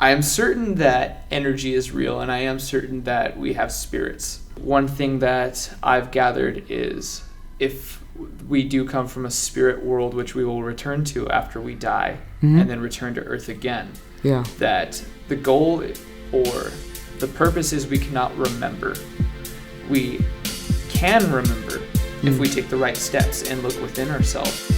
I am certain that energy is real, and I am certain that we have spirits. One thing that I've gathered is if we do come from a spirit world, which we will return to after we die, and then return to Earth again, that the goal or the purpose is we cannot remember. We can remember if we take the right steps and look within ourselves.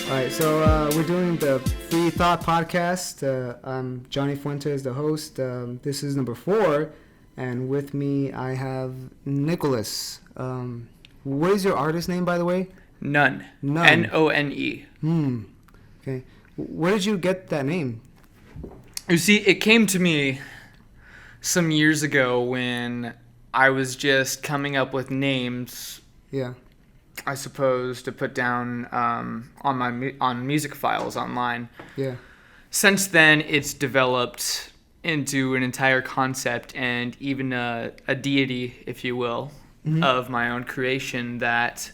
All right, so we're doing the Free Thought Podcast. I'm Johnny Fuentes, the host. This is number 4, and with me I have Nicholas. What is your artist name, by the way? None. None. None. Okay. Where did you get that name? You see, it came to me some years ago when I was just coming up with names. Yeah. I suppose to put down on music files online. Yeah. Since then, it's developed into an entire concept and even a deity, if you will, of my own creation that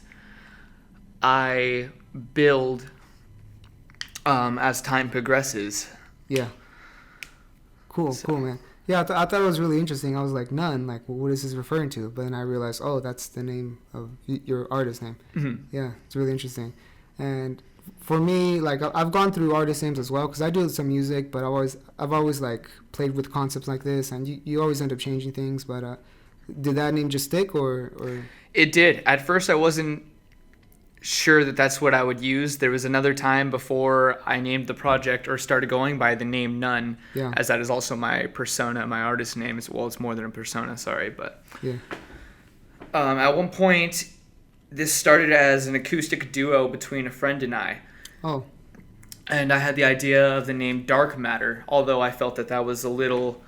I build as time progresses. Yeah. Cool, man. Yeah, I thought it was really interesting. I was like, none. Like, well, what is this referring to? But then I realized, oh, that's the name of your artist name. Yeah, it's really interesting. And for me, like, I've gone through artist names as well because I do some music, but I've always like played with concepts like this, and you always end up changing things. But did that name just stick, or? It did. At first, I wasn't sure that that's what I would use. There was another time before I named the project or started going by the name None, as that is also my persona, my artist name. It's more than a persona, sorry, but at one point this started as an acoustic duo between a friend and I. Oh. And I had the idea of the name Dark Matter, although I felt that was a little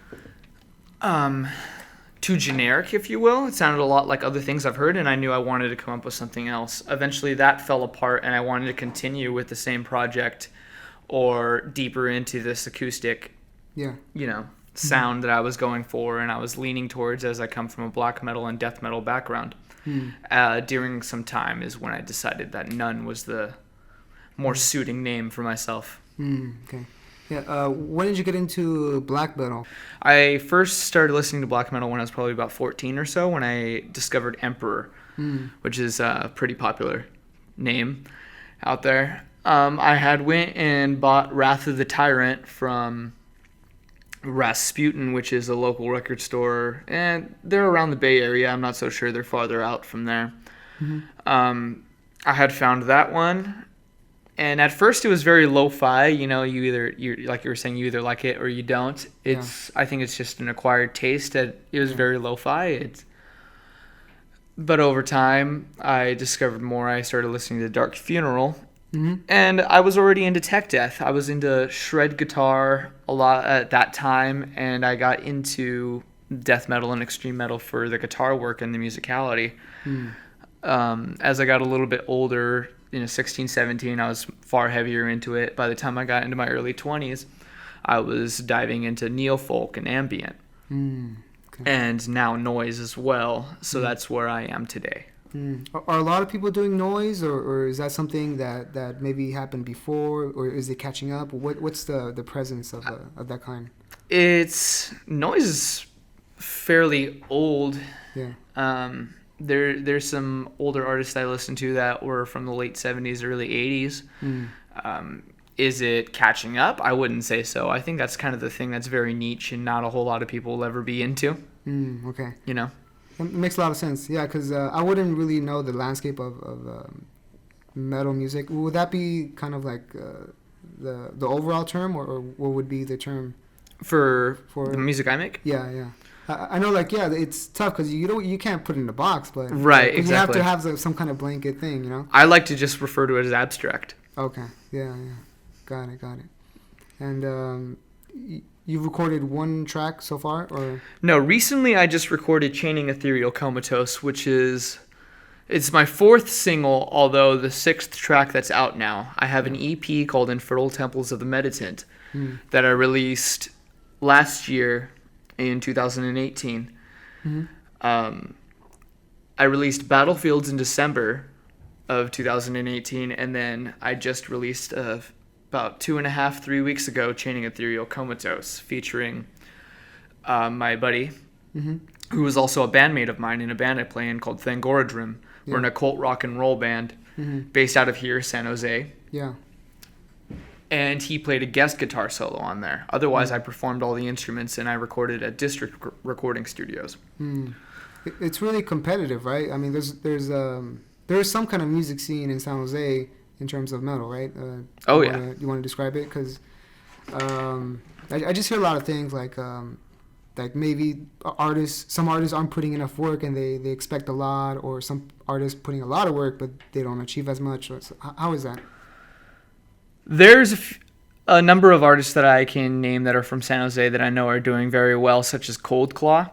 too generic, if you will. It sounded a lot like other things I've heard, and I knew I wanted to come up with something else. Eventually that fell apart, and I wanted to continue with the same project or deeper into this acoustic sound that I was going for and I was leaning towards as I come from a black metal and death metal background. During some time is when I decided that None was the more suiting name for myself. Okay. Yeah, when did you get into black metal? I first started listening to black metal when I was probably about 14 or so, when I discovered Emperor, which is a pretty popular name out there. I had went and bought Wrath of the Tyrant from Rasputin, which is a local record store, and they're around the Bay Area. I'm not so sure they're farther out from there. I had found that one. And at first it was very lo-fi, you like you were saying, you either like it or you don't. I think it's just an acquired taste. It was very lo-fi. But over time, I discovered more. I started listening to Dark Funeral, and I was already into tech death. I was into shred guitar a lot at that time, and I got into death metal and extreme metal for the guitar work and the musicality. As I got a little bit older, 16, 17, I was far heavier into it. By the time I got into my early 20s, I was diving into neo-folk and ambient. And now noise as well. So that's where I am today. Are a lot of people doing noise, or is that something that maybe happened before, or is it catching up? What's the presence of that kind? Noise is fairly old. Yeah. There's some older artists I listened to that were from the late 70s, early 80s. Is it catching up? I wouldn't say so. I think that's kind of the thing that's very niche and not a whole lot of people will ever be into. Okay. It makes a lot of sense. Yeah, because I wouldn't really know the landscape of metal music. Would that be kind of like the overall term, or what would be the term? For the music I make? Yeah. I know, it's tough because you can't put it in a box, but right, exactly. You have to have some kind of blanket thing, I like to just refer to it as abstract. Okay, yeah, got it. And you've recorded one track so far, or? No, recently I just recorded Chaining Ethereal Comatose, it's my 4th single, although the 6th track that's out now. I have an EP called Infertile Temples of the Meditant that I released last year in 2018. I released Battlefields in December of 2018, and then I just released about 2.5, 3 weeks ago, Chaining Ethereal Comatose, featuring my buddy, who was also a bandmate of mine in a band I play in called Thangorodrim. We're an occult rock and roll band based out of here, San Jose. Yeah. And he played a guest guitar solo on there. Otherwise, I performed all the instruments, and I recorded at District Recording Studios. It's really competitive, right? I mean, there's some kind of music scene in San Jose in terms of metal, right? You want to describe it? Because I just hear a lot of things like maybe some artists aren't putting enough work and they expect a lot, or some artists putting a lot of work but they don't achieve as much. How is that? There's a number of artists that I can name that are from San Jose that I know are doing very well, such as Cold Claw.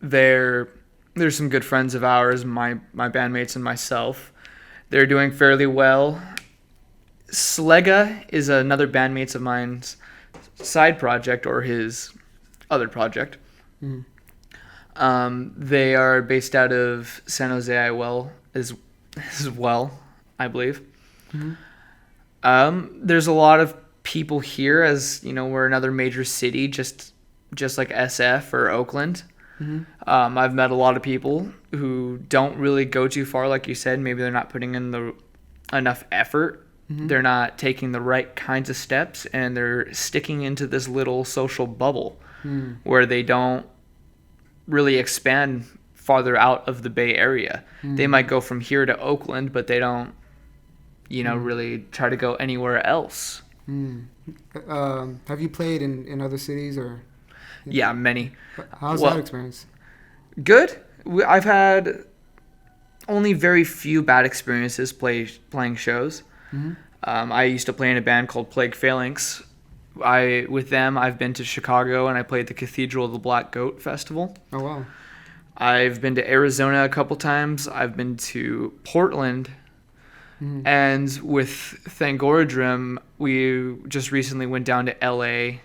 There's some good friends of ours, my bandmates and myself. They're doing fairly well. Slega is another bandmates of mine's side project, or his other project. They are based out of San Jose as well, I believe. There's a lot of people here, as you know, we're another major city, just like SF or Oakland. I've met a lot of people who don't really go too far, like you said. Maybe they're not putting in enough effort. They're not taking the right kinds of steps, and they're sticking into this little social bubble where they don't really expand farther out of the Bay Area. They might go from here to Oakland, but they don't, really try to go anywhere else. Have you played in other cities or? Yeah, many. How's that experience? Good. I've had only very few bad experiences playing shows. I used to play in a band called Plague Phalanx. With them, I've been to Chicago, and I played the Cathedral of the Black Goat Festival. Oh, wow. I've been to Arizona a couple times. I've been to Portland. And with Thangorodrim, we just recently went down to LA.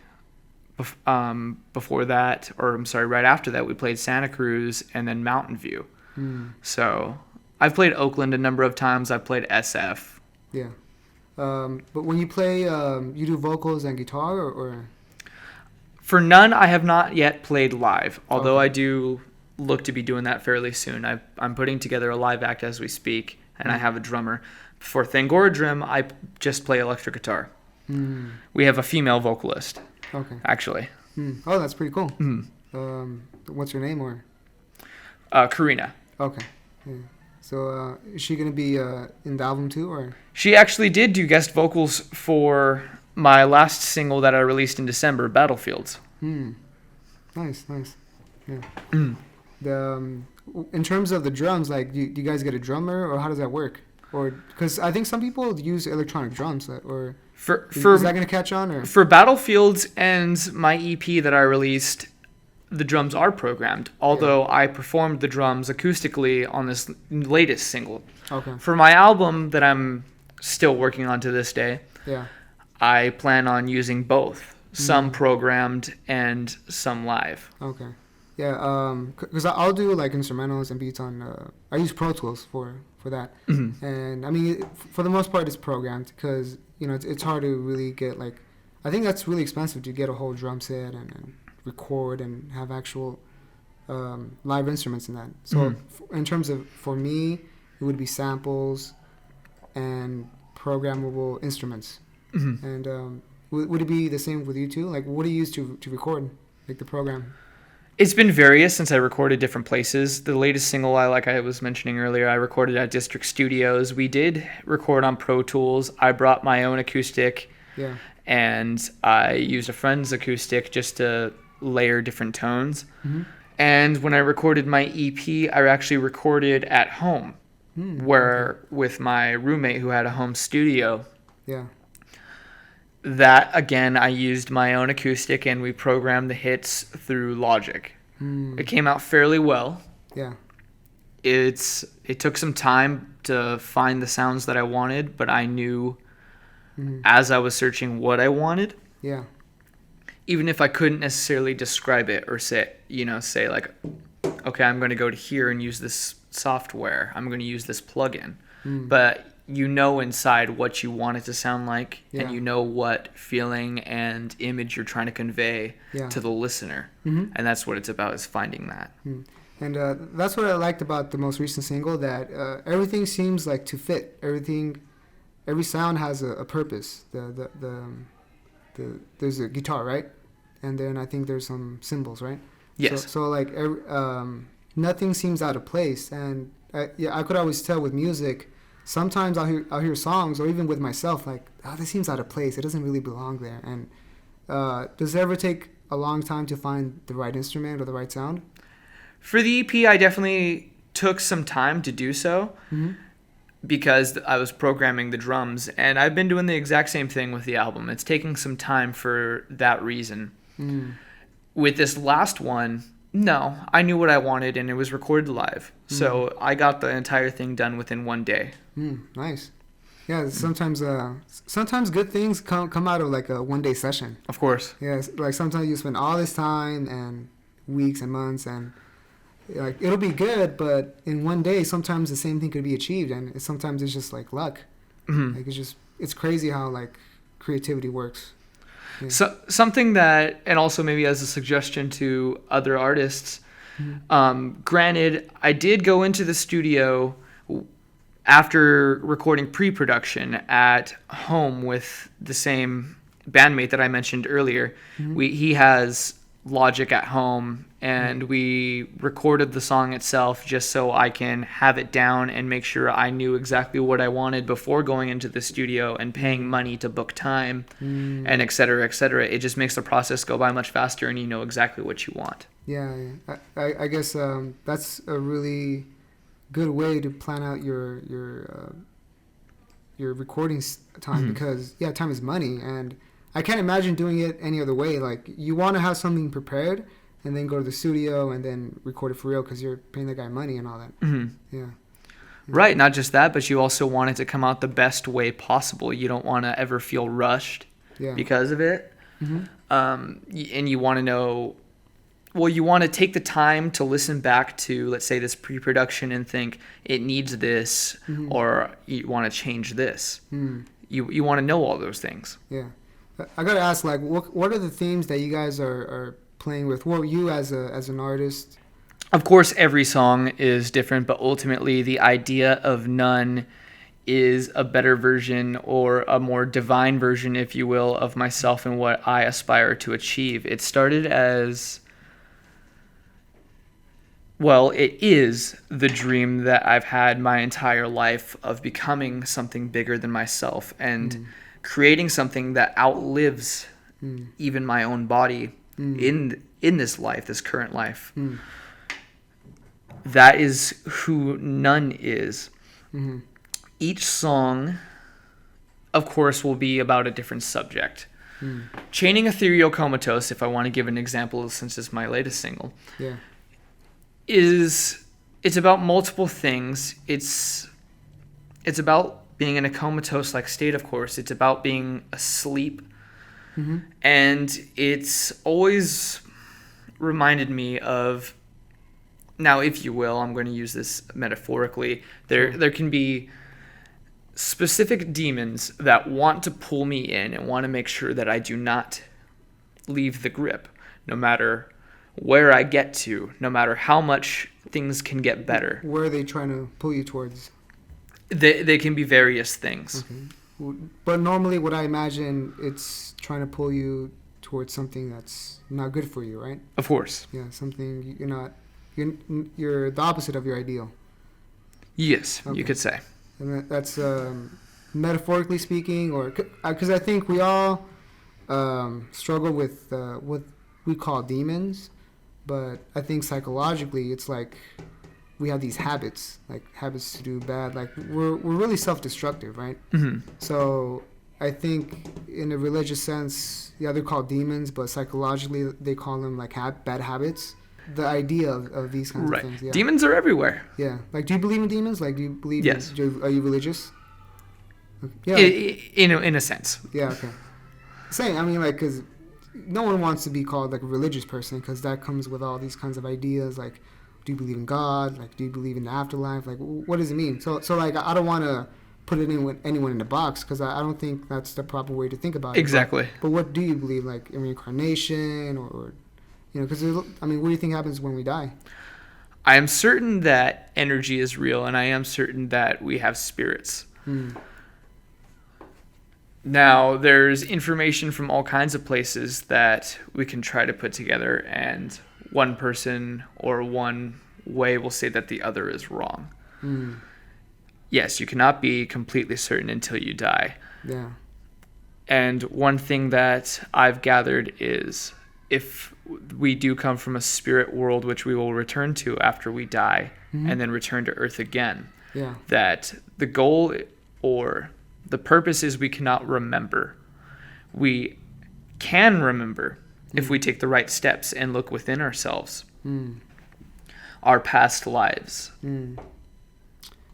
Before that, right after that, we played Santa Cruz and then Mountain View. So I've played Oakland a number of times. I've played SF. Yeah. But when you play, you do vocals and guitar, or? For none, I have not yet played live, although I do look to be doing that fairly soon. I'm putting together a live act as we speak, and I have a drummer. For Thangorodrim, I just play electric guitar. We have a female vocalist. Okay. Actually. Oh, that's pretty cool. What's her name, or? Karina. Okay. Yeah. So is she going to be in the album too, or? She actually did do guest vocals for my last single that I released in December, Battlefields. Nice. Yeah. In terms of the drums, like, do you guys get a drummer, or how does that work? Or because I think some people use electronic drums, or is that going to catch on? Or? For Battlefields and my EP that I released, the drums are programmed, although I performed the drums acoustically on this latest single. Okay. For my album that I'm still working on to this day, I plan on using both, some programmed and some live. Okay. Yeah, because I'll do like instrumentals and beats on. I use Pro Tools for that, and I mean, for the most part, it's programmed because it's hard to really get like. I think that's really expensive to get a whole drum set and record and have actual live instruments in that. So in terms of, for me, it would be samples and programmable instruments. And would it be the same with you too? Like, what do you use to record, like the program? It's been various since I recorded different places. The latest single, like I was mentioning earlier, I recorded at District Studios. We did record on Pro Tools. I brought my own acoustic, and I used a friend's acoustic just to layer different tones. And when I recorded my EP, I actually recorded at home, with my roommate who had a home studio. Yeah. That, again, I used my own acoustic, and we programmed the hits through Logic. It came out fairly well. Yeah. It took some time to find the sounds that I wanted, but I knew as I was searching what I wanted. Yeah. Even if I couldn't necessarily describe it or say like, okay, I'm going to go to here and use this software. I'm going to use this plugin. But you know inside what you want it to sound like, and you know what feeling and image you're trying to convey to the listener. And that's what it's about, is finding that. And that's what I liked about the most recent single, that everything seems like to fit. Every sound has a purpose. There's a guitar, right? And then I think there's some cymbals, right? Yes. So like nothing seems out of place. And I could always tell with music. Sometimes I'll hear songs, or even with myself, like, oh, this seems out of place. It doesn't really belong there. And does it ever take a long time to find the right instrument or the right sound? For the EP, I definitely took some time to do so because I was programming the drums, and I've been doing the exact same thing with the album. It's taking some time for that reason. With this last one, no, I knew what I wanted, and it was recorded live. So I got the entire thing done within one day. Nice. Yeah, sometimes good things come out of like a one-day session. Of course. Yeah, like sometimes you spend all this time and weeks and months, and like it'll be good, but in one day, sometimes the same thing could be achieved, and sometimes it's just like luck. Like it's crazy how like creativity works. Yeah. So something that, and also maybe as a suggestion to other artists, granted, I did go into the studio after recording Preproduction at home with the same bandmate that I mentioned earlier. He has Logic at home, and we recorded the song itself just so I can have it down and make sure I knew exactly what I wanted before going into the studio and paying money to book time and et cetera, et cetera. It just makes the process go by much faster, and you know exactly what you want. Yeah. I guess that's a really good way to plan out your recording time, because time is money, and I can't imagine doing it any other way. Like, you want to have something prepared and then go to the studio and then record it for real, because you're paying the guy money and all that. Yeah. Right. Not just that, but you also want it to come out the best way possible. You don't want to ever feel rushed because of it. And you want to know, well, you want to take the time to listen back to, let's say, this pre-production and think it needs this, or you want to change this. You want to know all those things. Yeah. I gotta ask, like, what are the themes that you guys are playing with? What you as an artist? Of course, every song is different, but ultimately the idea of None is a better version, or a more divine version, if you will, of myself and what I aspire to achieve. It started as, well, it is the dream that I've had my entire life of becoming something bigger than myself, and creating something that outlives even my own body in this life, this current life. That is who None is. Each song, of course, will be about a different subject. Chaining Ethereal Comatose, if I want to give an example, since it's my latest single, it's about multiple things. It's about being in a comatose-like state, of course. It's about being asleep. And it's always reminded me of, now, if you will, I'm going to use this metaphorically, there can be specific demons that want to pull me in and want to make sure that I do not leave the grip, no matter where I get to, no matter how much things can get better. Where are they trying to pull you towards? They can be various things. But normally, what I imagine, it's trying to pull you towards something that's not good for you, right? Of course. Yeah, something you're the opposite of your ideal. Yes, you could say. And that's metaphorically speaking, or because I think we all struggle with what we call demons, but I think psychologically, it's like we have these habits to do bad. Like, we're really self-destructive, right? So I think in a religious sense, they're called demons, but psychologically they call them like bad habits. The idea of these kinds of things. Yeah. Demons are everywhere. Yeah. Like, do you believe in demons? Like, do you believe? Yes. Are you religious? Yeah. In a sense. Yeah. Okay. Same. I mean, like, because no one wants to be called like a religious person, because that comes with all these kinds of ideas, like do you believe in God? Like, do you believe in the afterlife? Like, what does it mean? So like, I don't want to put it in with anyone in the box, because I don't think that's the proper way to think about it. Exactly. But what do you believe? Like, in reincarnation, or because I mean, what do you think happens when we die? I am certain that energy is real, and I am certain that we have spirits. Now, there's information from all kinds of places that we can try to put together, and one person or one way will say that the other is wrong. Yes, you cannot be completely certain until you die. Yeah. And one thing that I've gathered is, if we do come from a spirit world, which we will return to after we die, and then return to Earth again, that the goal or the purpose is we cannot remember. We can remember if we take the right steps and look within ourselves, our past lives.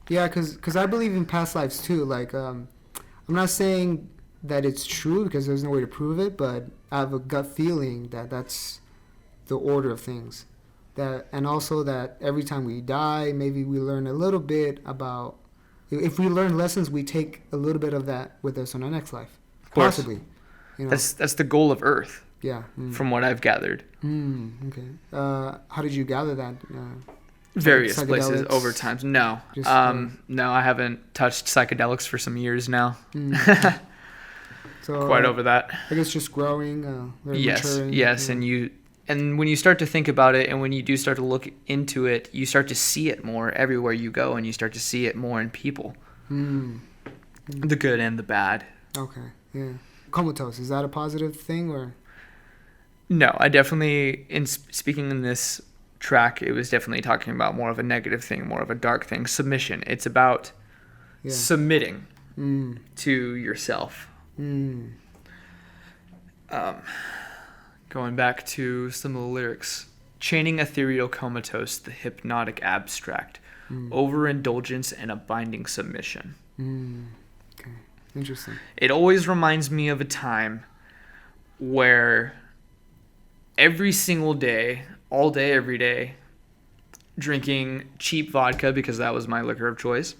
Yeah, because I believe in past lives too. Like, I'm not saying that it's true, because there's no way to prove it, but I have a gut feeling that that's the order of things. And also that every time we die, maybe we learn a little bit about. If we learn lessons, we take a little bit of that with us on our next life. Of course. Possibly. That's the goal of Earth. Yeah. From what I've gathered. Okay. How did you gather that? Various places over time. No. No, I haven't touched psychedelics for some years now. So, quite over that. I guess just growing. Maturing, yes, and when you start to think about it, and when you do start to look into it, you start to see it more everywhere you go, and you start to see it more in people. The good and the bad. Okay, yeah. Comatose, is that a positive thing, or? No, I definitely, speaking in this track, it was definitely talking about more of a negative thing, more of a dark thing. Submission. It's about submitting to yourself. Going back to some of the lyrics. Chaining ethereal comatose, the hypnotic abstract. Overindulgence and a binding submission. Okay, interesting. It always reminds me of a time where every single day, all day, every day, drinking cheap vodka, because that was my liquor of choice,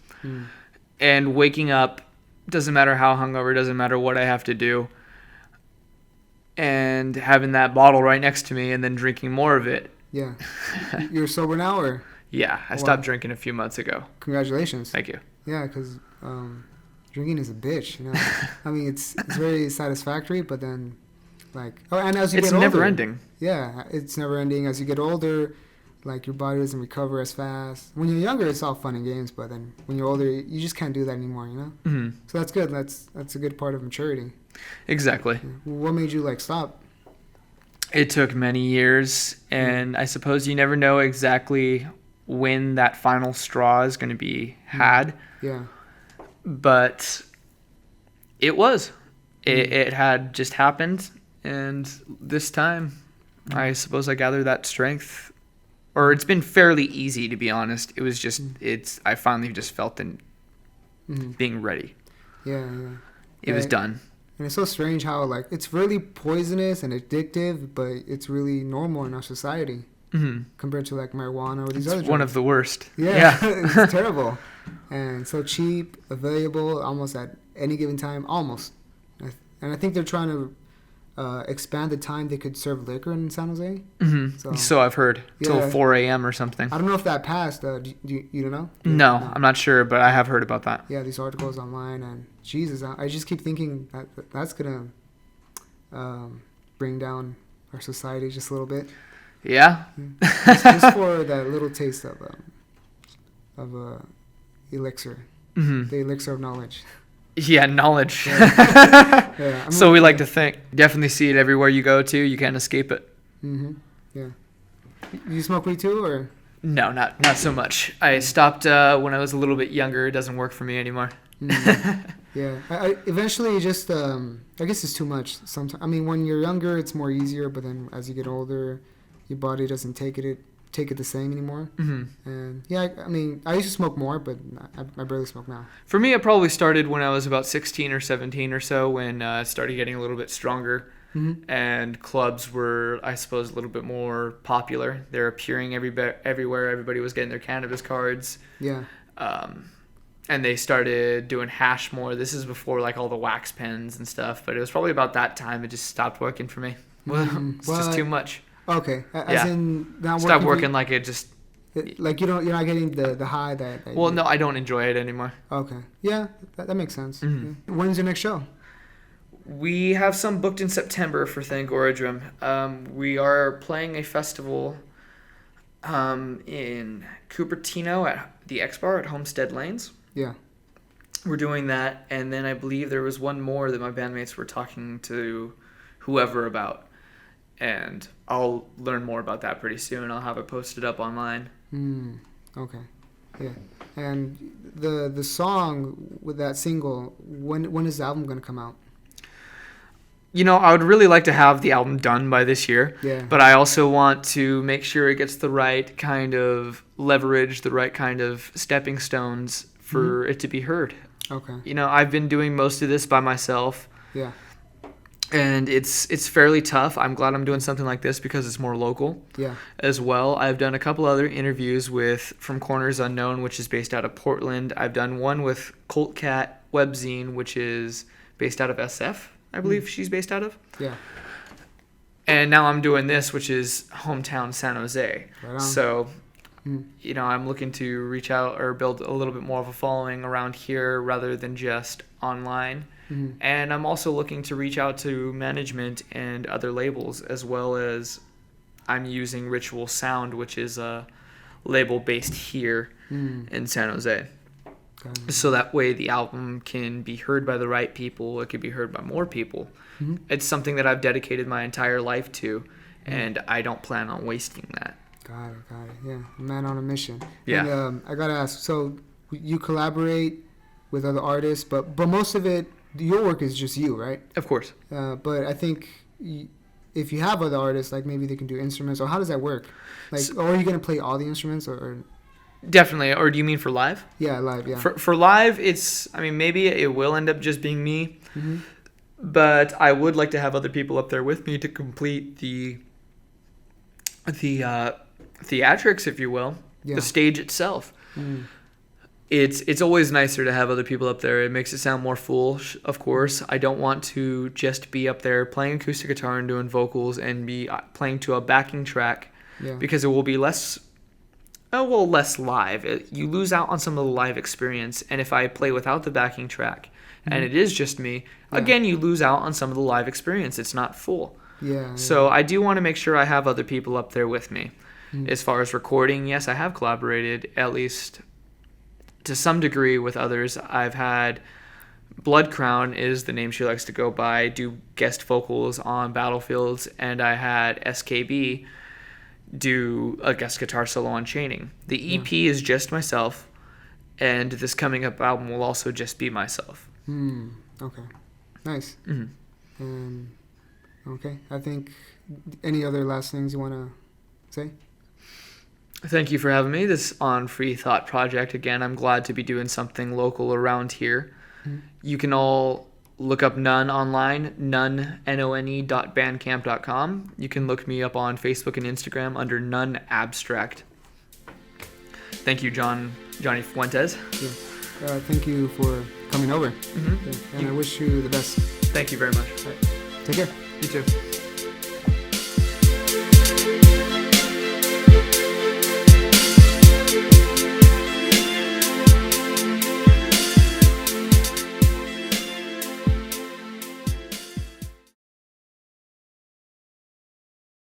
and waking up, doesn't matter how hungover, doesn't matter what I have to do, and having that bottle right next to me and then drinking more of it. Yeah. You're sober now, or? Yeah, I stopped drinking a few months ago. Congratulations. Thank you. Yeah, because drinking is a bitch, I mean, it's very satisfactory, but then, like, and as you get older, it's never ending. Yeah, it's never ending. As you get older, like, your body doesn't recover as fast. When you're younger, it's all fun and games, but then when you're older, you just can't do that anymore, So that's good. That's a good part of maturity. Exactly. What made you, like, stop? It took many years, and I suppose you never know exactly when that final straw is going to be had. Yeah. But it was. It had just happened, and this time, I suppose I gathered that strength. Or it's been fairly easy, to be honest. It was just, I finally just felt being ready. Yeah. It was done. And it's so strange how, like, it's really poisonous and addictive, but it's really normal in our society compared to, like, marijuana or these other drugs. It's one of the worst. Yeah. It's terrible. And so cheap, available, almost at any given time, almost. And I think they're trying to expand the time they could serve liquor in San Jose. So I've heard, till 4 a.m. or something. I don't know if that passed. You don't know? No, I'm not sure, but I have heard about that. Yeah, these articles online, and Jesus, I just keep thinking that's gonna bring down our society just a little bit. Yeah. just for that little taste of elixir, the elixir of knowledge. Yeah, knowledge. Yeah. I mean, so we like to think. Definitely see it everywhere you go to. You can't escape it. Yeah. You smoke weed too, or? No, not so much. I stopped when I was a little bit younger. It doesn't work for me anymore. Yeah. I eventually just I guess it's too much sometimes. I mean, when you're younger, it's more easier, but then as you get older, your body doesn't take it the same anymore. And yeah, I mean, I used to smoke more, but I barely smoke now. For me, it probably started when I was about 16 or 17 or so, when I started getting a little bit stronger. and clubs were, I suppose, a little bit more popular. They're appearing everywhere. Everybody was getting their cannabis cards. Yeah. And they started doing hash more. This is before like all the wax pens and stuff, but it was probably about that time it just stopped working for me. It's just too much. Okay. As in not Stop working like it just. Like you're not getting the high that well, no, I don't enjoy it anymore. Okay. Yeah, that makes sense. Yeah. When's your next show? We have some booked in September for Thangora Drum. We are playing a festival in Cupertino at the X Bar at Homestead Lanes. Yeah. We're doing that, and then I believe there was one more that my bandmates were talking to whoever about, and I'll learn more about that pretty soon. I'll have it posted up online. Okay. Yeah. And the song with that single, when is the album going to come out? You know, I would really like to have the album done by this year. Yeah. But I also want to make sure it gets the right kind of leverage, the right kind of stepping stones for it to be heard. Okay. You know, I've been doing most of this by myself. Yeah. And it's fairly tough. I'm glad I'm doing something like this because it's more local. Yeah. As well. I've done a couple other interviews from Corners Unknown, which is based out of Portland. I've done one with Colt Cat Webzine, which is based out of SF, I believe she's based out of. Yeah. And now I'm doing this, which is hometown San Jose. Right on. So, you know, I'm looking to reach out or build a little bit more of a following around here rather than just online. And I'm also looking to reach out to management and other labels, as well as I'm using Ritual Sound, which is a label based here in San Jose. So that way the album can be heard by the right people. It can be heard by more people. It's something that I've dedicated my entire life to, and I don't plan on wasting that. Got it. Yeah, man on a mission. Yeah. And I gotta ask. So you collaborate with other artists, but most of it, your work is just you, right? Of course. But I think if you have other artists, like maybe they can do instruments, or how does that work? Like, or are you gonna play all the instruments, or? Definitely. Or do you mean for live? Yeah, live. Yeah. For live, maybe it will end up just being me, but I would like to have other people up there with me to complete the theatrics, if you will, the stage itself. It's always nicer to have other people up there. It makes it sound more full, of course. I don't want to just be up there playing acoustic guitar and doing vocals and be playing to a backing track, because it will be less live. You lose out on some of the live experience, and if I play without the backing track and it is just me, again, you lose out on some of the live experience. It's not full. So I do want to make sure I have other people up there with me. As far as recording, yes, I have collaborated, at least to some degree, with others. I've had Blood Crown is the name she likes to go by, do guest vocals on Battlefields, and I had SKB do a guest guitar solo on Chaining. The EP is just myself, and this coming up album will also just be myself. Okay. Nice. Okay. I think, any other last things you want to say? Thank you for having me. This On Free Thought project. Again, I'm glad to be doing something local around here. You can all look up None online, none.bandcamp.com. You can look me up on Facebook and Instagram under None Abstract. Thank you, Johnny Fuentes. Thank you for coming over. And I wish you the best. Thank you very much. Right. Take care. You too.